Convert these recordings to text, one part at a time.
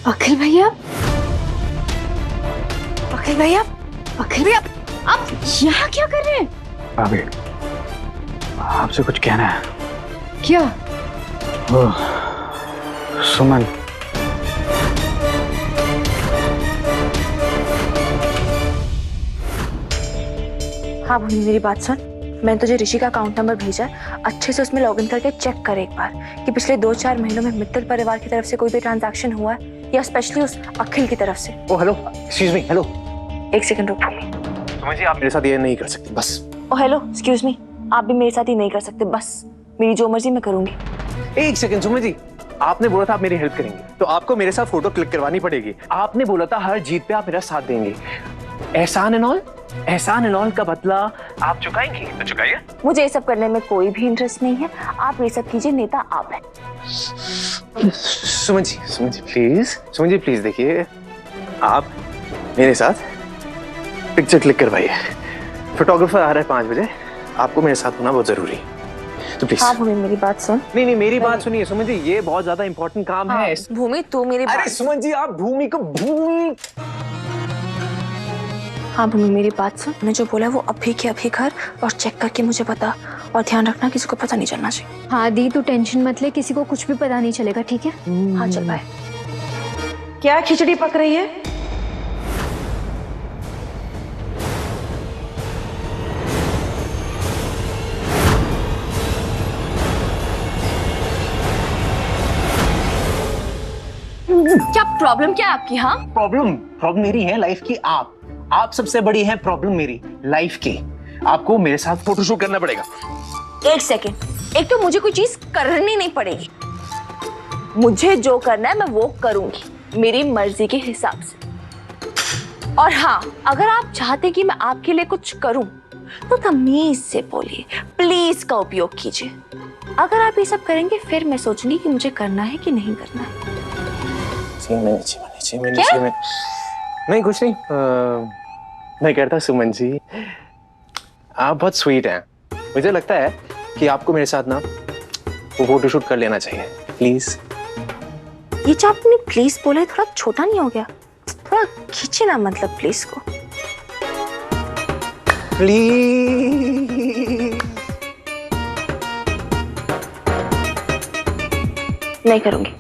अखिल भैया, अखिल भैया, अखिल भैया, आप यहाँ क्या कर रहे हैं? भाभी, आपसे कुछ कहना है। क्या? सुमन, हाँ भूमि, मेरी बात सुन। मैंने तुझे ऋषि का अकाउंट नंबर भेजा है, अच्छे से उसमें लॉगिन करके चेक कर एक बार कि पिछले 2-4 महीनों में मित्तल परिवार की तरफ से कोई भी ट्रांजैक्शन हुआ है या स्पेशली उस अखिल की तरफ से। ओ हेलो, एक्सक्यूज मी, हेलो। एक सेकंड रुक भूमि। सुमन जी, आप मेरे साथ ये नहीं कर सकते, बस। ओ हेलो, एक्सक्यूज मी, आप भी मेरे साथ ही नहीं कर सकते, बस। मेरी जो मर्जी मैं करूंगी। एक सेकंड सुमन जी, आपने बोला था आप मेरी हेल्प करेंगे, तो आपको मेरे साथ फोटो क्लिक करवानी पड़ेगी। आपने बोला था हर जीत पे आप मेरा साथ देंगे। एहसान एंड ऑल का बदला आप चुकाएंगी, तो चुकाइए। मुझे ये सब करने में कोई भी इंटरेस्ट नहीं है, आप ये सब कीजिए, नेता आप हैं। सुमन जी प्लीज देखिए, आप मेरे साथ पिक्चर क्लिक करवाइए। फोटोग्राफर आ रहा है 5 बजे, आपको मेरे साथ होना बहुत जरूरी है, तो प्लीज। हाँ भूमि, मेरी बात सुन। नहीं, मेरी बात सुनिए सुमन जी, ये बहुत ज्यादा इंपॉर्टेंट काम है। भूमि, तू मेरी अरे सुमन जी, आप भूमि हाँ भूमि, मेरी बात सुन। मैंने जो बोला वो अभी के अभी कर और चेक करके मुझे बता, और ध्यान रखना किसी को पता नहीं चलना चाहिए। हाँ दी, तू टेंशन मत ले, किसी को कुछ भी पता नहीं चलेगा, ठीक है? हाँ चल बाय। क्या खिचड़ी पक रही है? क्या प्रॉब्लम क्या है आपकी? हाँ, प्रॉब्लम मेरी है लाइफ की। आप सबसे बड़ी है प्रॉब्लम मेरी लाइफ की। आपको मेरे साथ फोटोशूट करना पड़ेगा। एक सेकेंड। एक तो मुझे कोई चीज करनी नहीं पड़ेगी, मुझे जो करना है मैं वो करूंगी मेरी मर्जी के हिसाब से। और हाँ, अगर आप चाहते कि मैं आपके लिए कुछ करूं तो तमीज से बोलिए, प्लीज का उपयोग कीजिए। अगर आप ये सब करेंगे फिर मैं सोचूंगी कि मुझे करना है कि नहीं करना है। नहीं कुछ नहीं, मैं कहता सुमन जी, आप बहुत स्वीट हैं। मुझे लगता है कि आपको मेरे साथ ना वो फोटोशूट कर लेना चाहिए, प्लीज। ये जो आपने प्लीज बोला है थोड़ा छोटा नहीं हो गया? थोड़ा खींचे ना, मतलब प्लीज को। प्लीज नहीं करूंगी।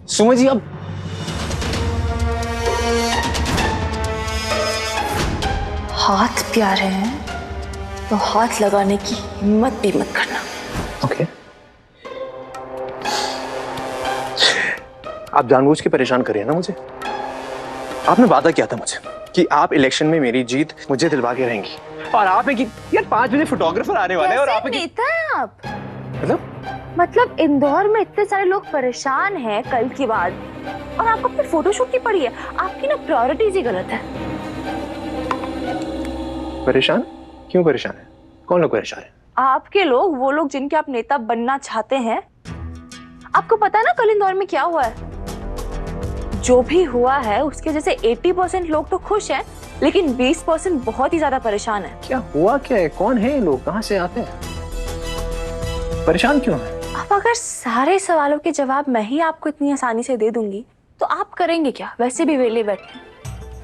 सुमन जी, अब हाथ प्यारे हैं तो हाथ लगाने की हिम्मत भी मत करना। ओके। आप जानबूझ के परेशान कर रहे हैं ना मुझे। आपने वादा किया था मुझे कि आप इलेक्शन में मेरी जीत मुझे दिलवा के रहेंगी, और आप है कि यार 5 बजे फोटोग्राफर आने वाले हैं और आप नेता हैं आप। मतलब इंदौर में इतने सारे लोग परेशान हैं कल के बाद, और आपको अपनी फोटोशूट की पड़ी है। आपकी ना प्रायोरिटीज ही गलत है। परेशान? क्यों परेशान है? कौन लोग परेशान है? आपके लोग, वो लोग जिनके आप नेता बनना चाहते हैं। आपको पता है ना कल इंदौर में क्या हुआ है? जो भी हुआ है उसके जैसे 80% लोग तो खुश हैं, लेकिन 20% बहुत ही ज्यादा परेशान है। क्या हुआ, क्या है, कौन है ये लोग, कहाँ से आते हैं, परेशान क्यों है? अब अगर सारे सवालों के जवाब मैं ही आपको इतनी आसानी से दे दूंगी तो आप करेंगे क्या? वैसे भी वेले बैठे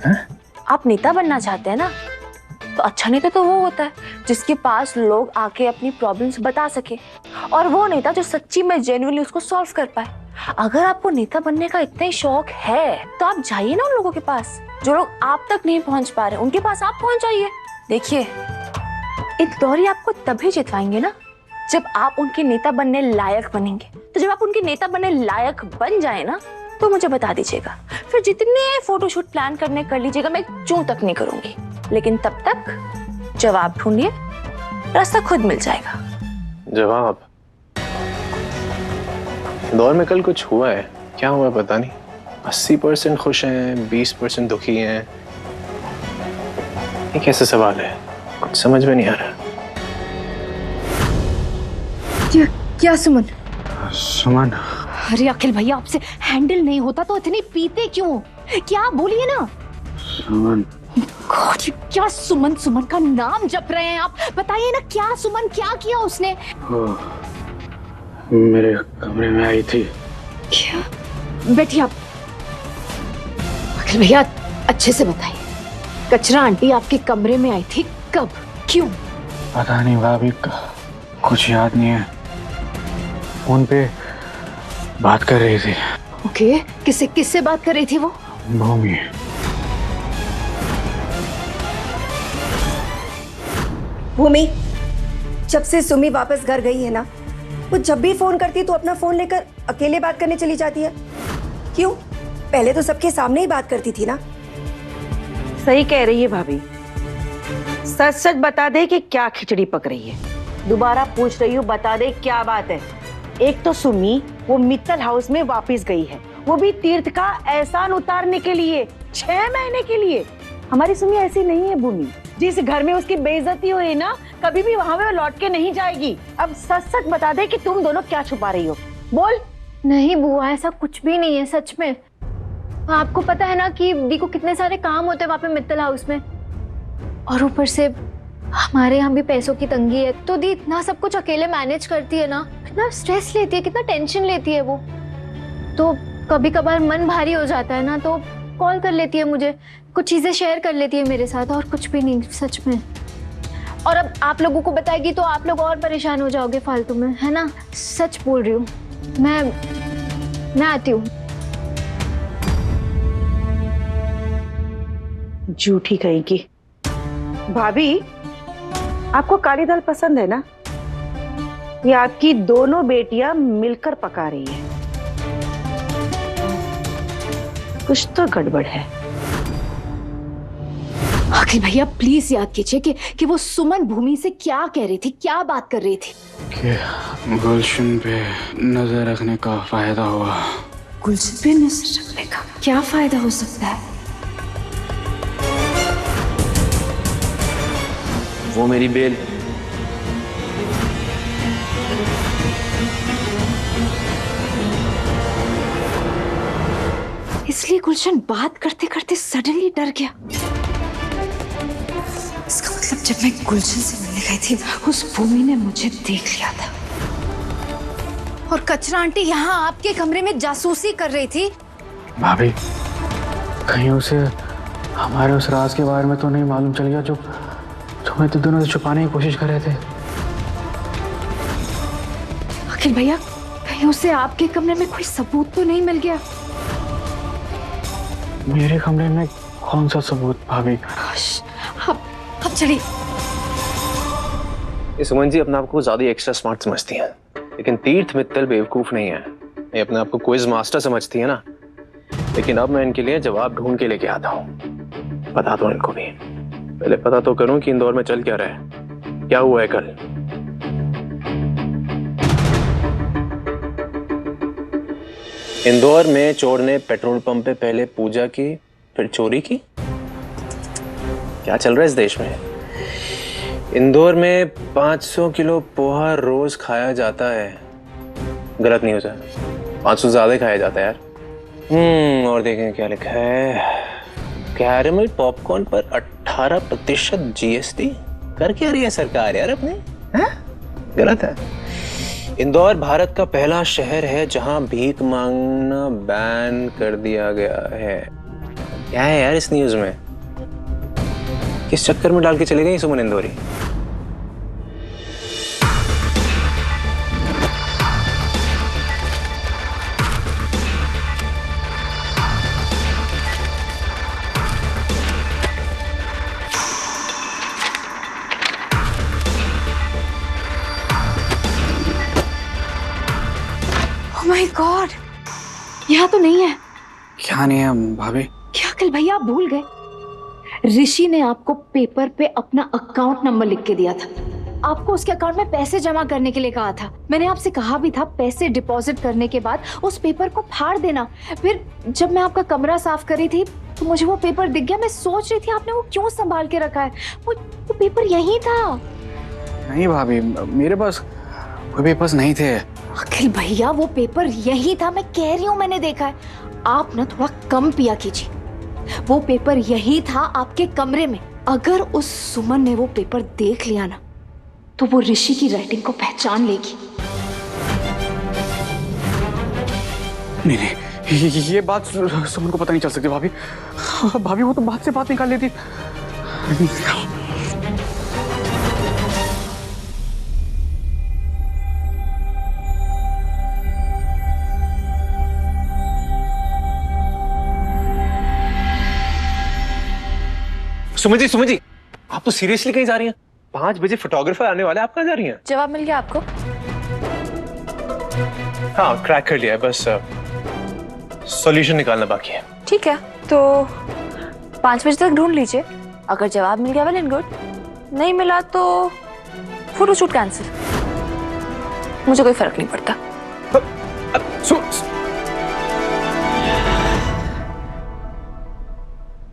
हैं। आप नेता बनना चाहते हैं ना, तो अच्छा नेता तो वो होता है जिसके पास लोग आके अपनी प्रॉब्लम्स बता सके, और वो नेता जो सच्ची में जेन्युइनली उसको सॉल्व कर पाए। अगर आपको नेता बनने का इतना ही शौक है तो आप जाइए ना उन लोगों के पास जो लोग आप तक नहीं पहुंच पा रहे, उनके पास आप पहुंच जाइए। देखिए, इंदौरी आपको तभी जितवाएंगे ना जब आप उनके नेता बनने लायक बनेंगे। तो जब आप उनके नेता बनने लायक बन जाए ना, तो मुझे बता दीजिएगा, फिर जितने फोटोशूट प्लान करने कर लीजिएगा, मैं चूं तक नहीं करूंगी। लेकिन तब तक जवाब ढूंढिए, रास्ता खुद मिल जाएगा। जवाब? इंदौर में कल कुछ हुआ है, क्या हुआ पता नहीं। 80% खुश हैं, 20% दुखी हैं। ये कैसे सवाल है, कुछ समझ में नहीं आ रहा। क्या सुमन? सुमन, अरे अखिल भैया, आपसे हैंडल नहीं होता तो इतनी पीते क्यों? क्या बोलिए ना। सुमन, गॉड, क्या सुमन सुमन का नाम जप रहे हैं आप? बताइए ना, क्या सुमन क्या किया उसने? मेरे कमरे में आई थी। क्या? बैठिए आप, अखिल भैया अच्छे से बताइए, कचरा आंटी आपके कमरे में आई थी कब, क्यों? पता नहीं भाभी, कुछ याद नहीं है। फोन पे बात कर रही थी। ओके, किससे बात कर रही थी वो? भूमि। भूमि, जब से सुमी वापस घर गई है ना, वो जब भी फोन करती तो अपना फोन लेकर अकेले बात करने चली जाती है। क्यों? पहले तो सबके सामने ही बात करती थी ना। सही कह रही है भाभी, सच सच बता दे कि क्या खिचड़ी पक रही है। दोबारा पूछ रही हूँ, बता दे क्या बात है। एक तो सुमी वो मित्तल हाउस में वापस गई है, वो भी तीर्थ का एहसान उतारने के लिए, 6 महीने के लिए। हमारी सुमी ऐसी नहीं है भूमि, जिस घर में उसकी बेइज्जती हुई ना, कभी भी वहां में लौट के नहीं जाएगी। अब सच सच बता दे कि तुम दोनों क्या छुपा रही हो, बोल। नहीं बुआ, ऐसा कुछ भी नहीं है सच में। आपको पता है ना कि दी को कितने सारे काम होते हैं वहाँ पे मित्तल हाउस में, और ऊपर से हमारे यहाँ भी पैसों की तंगी है, तो दी इतना सब कुछ अकेले मैनेज करती है ना, कितना स्ट्रेस लेती है, कितना टेंशन लेती है वो। तो कभी कभार मन भारी हो जाता है ना, तो कॉल कर लेती है मुझे, कुछ चीजें शेयर कर लेती है मेरे साथ, और कुछ भी नहीं सच में। और अब आप लोगों को बताएगी तो आप लोग और परेशान हो जाओगे फालतू में, है ना? सच बोल रही हूँ मैं आती हूँ। झूठी कहेगी। भाभी, आपको काली दाल पसंद है ना? ये आपकी दोनों बेटियां मिलकर पका रही है, कुछ तो गड़बड़ है। अखिल भैया प्लीज याद कीजिए कि वो सुमन भूमि से क्या कह रही थी, क्या बात कर रही थी? कि गुलशन पे नजर रखने का फायदा हुआ। गुलशन पे नजर रखने का क्या फायदा हो सकता है? वो मेरी बेल। इसलिए गुलशन बात करते करते सडनली डर गया। इसका मतलब जब मैं गुलशन से मिलने गई थी, उस भूमि ने मुझे देख लिया था, और कचरा आंटी यहाँ आपके कमरे में जासूसी कर रही थी। भाभी, कहीं उसे हमारे उस राज के बारे में तो नहीं मालूम चल गया जो हमें तो दोनों से छुपाने की कोशिश कर रहे थे? अखिल भैया, कहीं उसे आपके कमरे में कोई सबूत तो नहीं मिल गया? मेरे कमरे में कौन सा सबूत भाभी? अब चलिए। ये सुमन जी अपने आप को ज्यादा एक्स्ट्रा स्मार्ट समझती हैं, लेकिन तीर्थ मित्तल बेवकूफ नहीं है। ये अपने आप को क्विज मास्टर समझती है ना। लेकिन अब मैं इनके लिए जवाब ढूंढ के लेके आता हूँ। बता दो इनको भी, पहले पता तो करूं कि इंदौर में चल क्या रहा है, क्या हुआ है कल। इंदौर में चोर ने पेट्रोल पंप पे पहले पूजा की, फिर चोरी की। क्या चल रहा है इस देश में? इंदौर में 500 किलो पोहा रोज खाया जाता है। गलत नहीं हो जाए, 500 ज्यादा खाया जाता है यार। और देखें क्या लिखा है। कैरेमल पॉपकॉर्न पर 18% GST कर क्या रही है सरकार यार अपने? गलत है। इंदौर भारत का पहला शहर है जहां भीख मांगना बैन कर दिया गया है। क्या है यार इस न्यूज में? किस चक्कर में डाल के चले गई सुमन इंदौरी? ओह माय गॉड, यहाँ तो नहीं है। क्या नहीं है भाभी? क्या अखिल भैया आप भूल गए? ऋषि ने आपको पेपर पे अपना अकाउंट नंबर लिख के दिया था। आपको उसके अकाउंट में पैसे जमा करने के लिए कहा था। मैंने आपसे कहा भी था पैसे डिपॉजिट करने के बाद उस पेपर को फाड़ देना। फिर जब मैं आपका कमरा साफ कर रही थी तो मुझे वो पेपर दिख गया। मैं सोच रही थी आपने वो क्यों संभाल के रखा है। वो पेपर यही था। नहीं भाभी, मेरे पास कोई पेपर्स नहीं थे। अखिल भैया वो पेपर यही था, मैं कह रही हूँ मैंने देखा है। आप ना थोड़ा कम पिया कीजिए। वो पेपर यही था आपके कमरे में। अगर उस सुमन ने वो पेपर देख लिया ना तो वो ऋषि की राइटिंग को पहचान लेगी। नहीं, ये बात सुमन को पता नहीं चल सकती भाभी। भाभी वो तो बात से बात निकाल लेती। सुमन जी आप तो सीरियसली कहीं जा रही हैं? 5 बजे फोटोग्राफर आने वाले, आप कहाँ जा रही हैं? जवाब मिल गया आपको? हाँ, क्रैक कर लिया है, बस सॉल्यूशन निकालना बाकी है। ठीक है, तो 5 बजे तक ढूंढ लीजिए। अगर जवाब मिल गया वेल एंड गुड, नहीं मिला तो फोटोशूट कैंसिल। मुझे कोई फर्क नहीं पड़ता।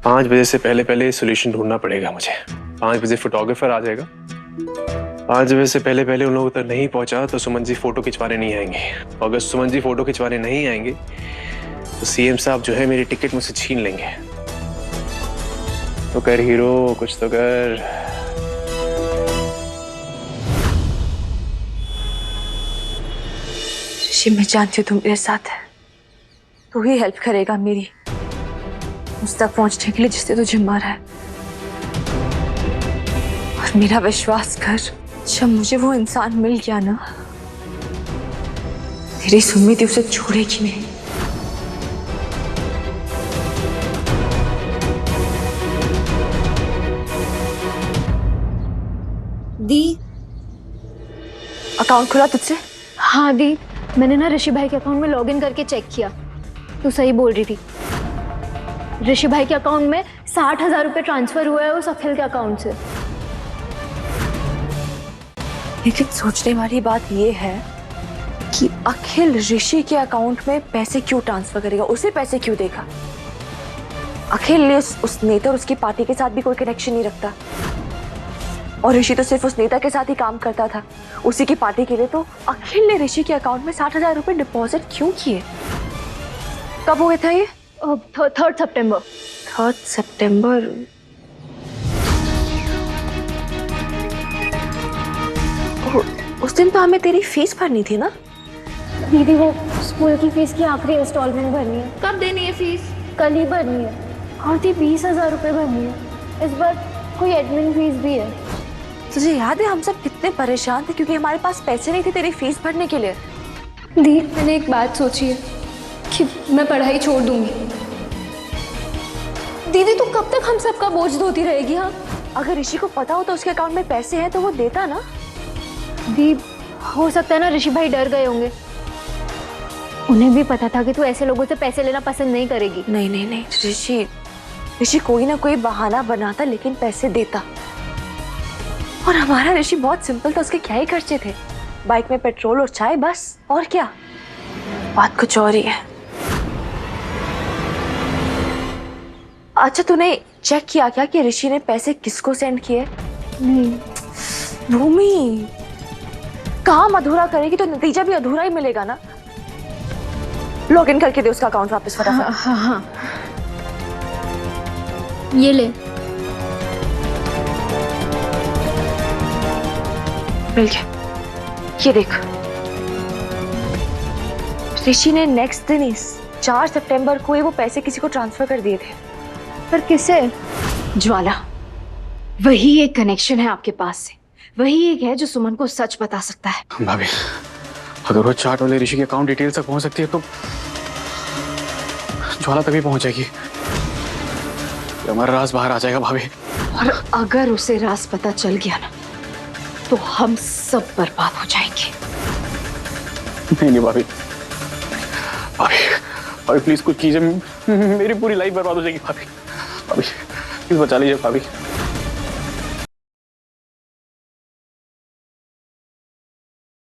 5 बजे से पहले सॉल्यूशन ढूंढना पड़ेगा मुझे। 5 बजे फोटोग्राफर आ जाएगा। 5 बजे से पहले उन लोगों तक नहीं पहुंचा तो सुमन जी फोटो खिंचवाने नहीं आएंगे। अगर सुमन जी फोटो खिंचवाने नहीं आएंगे तो सीएम साहब जो है मेरी टिकट मुझसे छीन लेंगे। तो कर हीरो, कुछ तो कर। ऋषि, मैं जानती हूँ तुम मेरे साथ है, तू ही हेल्प करेगा मेरी उस तक पहुंचने के लिए जिसने तुझे मारा है। और मेरा विश्वास कर, जब मुझे वो इंसान मिल गया ना, तेरी सुम्मी उसे छोड़ेगी नहीं। दी, अकाउंट खुला तुझसे? हाँ दी, मैंने ना ऋषि भाई के अकाउंट में लॉगिन करके चेक किया। तू सही बोल रही थी। ऋषि भाई के अकाउंट में 60,000 रुपए ट्रांसफर हुआ है उस अखिल के अकाउंट से। लेकिन सोचने वाली बात यह है कि अखिल ऋषि के अकाउंट में पैसे क्यों ट्रांसफर करेगा, उसे पैसे क्यों देगा? अखिल ने उस नेता और उसकी पार्टी के साथ भी कोई कनेक्शन नहीं रखता, और ऋषि तो सिर्फ उस नेता के साथ ही काम करता था, उसी की पार्टी के लिए। तो अखिल ने ऋषि के अकाउंट में 60,000 रुपए डिपॉजिट क्यों किए? कब हुए था ये? 3 सितंबर। 3 सितंबर। उस दिन तो हमें तेरी फीस भरनी थी ना? दीदी, वो स्कूल की फीस की आखिरी इंस्टॉलमेंट भरनी है। कब देनी है फीस? कल ही भरनी है। और दी 20,000 रुपए भरनी है। इस बार कोई एडमिन फीस भी है। तुझे याद है हम सब कितने परेशान थे क्योंकि हमारे पास पैसे नहीं थे तेरी फीस भरने के लिए? दी, मैंने एक बात सोची है कि मैं पढ़ाई छोड़ दूंगी। दीदी, तू कब तक हम सबका बोझ ढोती रहेगी? हाँ, अगर ऋषि को पता हो तो उसके अकाउंट में पैसे हैं तो वो देता ना। दी, हो सकता है ना ऋषि भाई डर गए होंगे। उन्हें भी पता था कि तू ऐसे लोगों से पैसे लेना पसंद नहीं करेगी। नहीं नहीं नहीं, ऋषि कोई ना कोई बहाना बनाता लेकिन पैसे देता। और हमारा ऋषि बहुत सिंपल था, उसके क्या ही खर्चे थे? बाइक में पेट्रोल और चाय, बस। और क्या? बात कुछ और ही है। अच्छा, तूने चेक किया क्या कि ऋषि ने पैसे किसको सेंड किए? नहीं। भूमि, काम अधूरा करेगी तो नतीजा भी अधूरा ही मिलेगा ना। लॉग इन करके दे उसका अकाउंट वापस फटाफट। हाँ, हाँ। ये ले। मिल गया। ये देख, ऋषि ने नेक्स्ट दिन ही 4 सितंबर को ही वो पैसे किसी को ट्रांसफर कर दिए थे। पर किसे? ज्वाला, वही एक कनेक्शन है आपके पास से। वही एक है जो सुमन को सच बता सकता है। भाभी, अगर वो चाट वाले ऋषि के अकाउंट डिटेल्स तक पहुंच सकती है तो ज्वाला तभी पहुंचेगी। हमारा राज बाहर आ जाएगा भाभी। और अगर उसे राज पता चल गया ना तो हम सब बर्बाद हो जाएंगे। नहीं भाभी, भाभी भाभी प्लीज कुछ कीजिए, मेरी पूरी लाइफ बर्बाद हो जाएगी भाभी। भाभी प्लीज बचा लीजिए भाभी।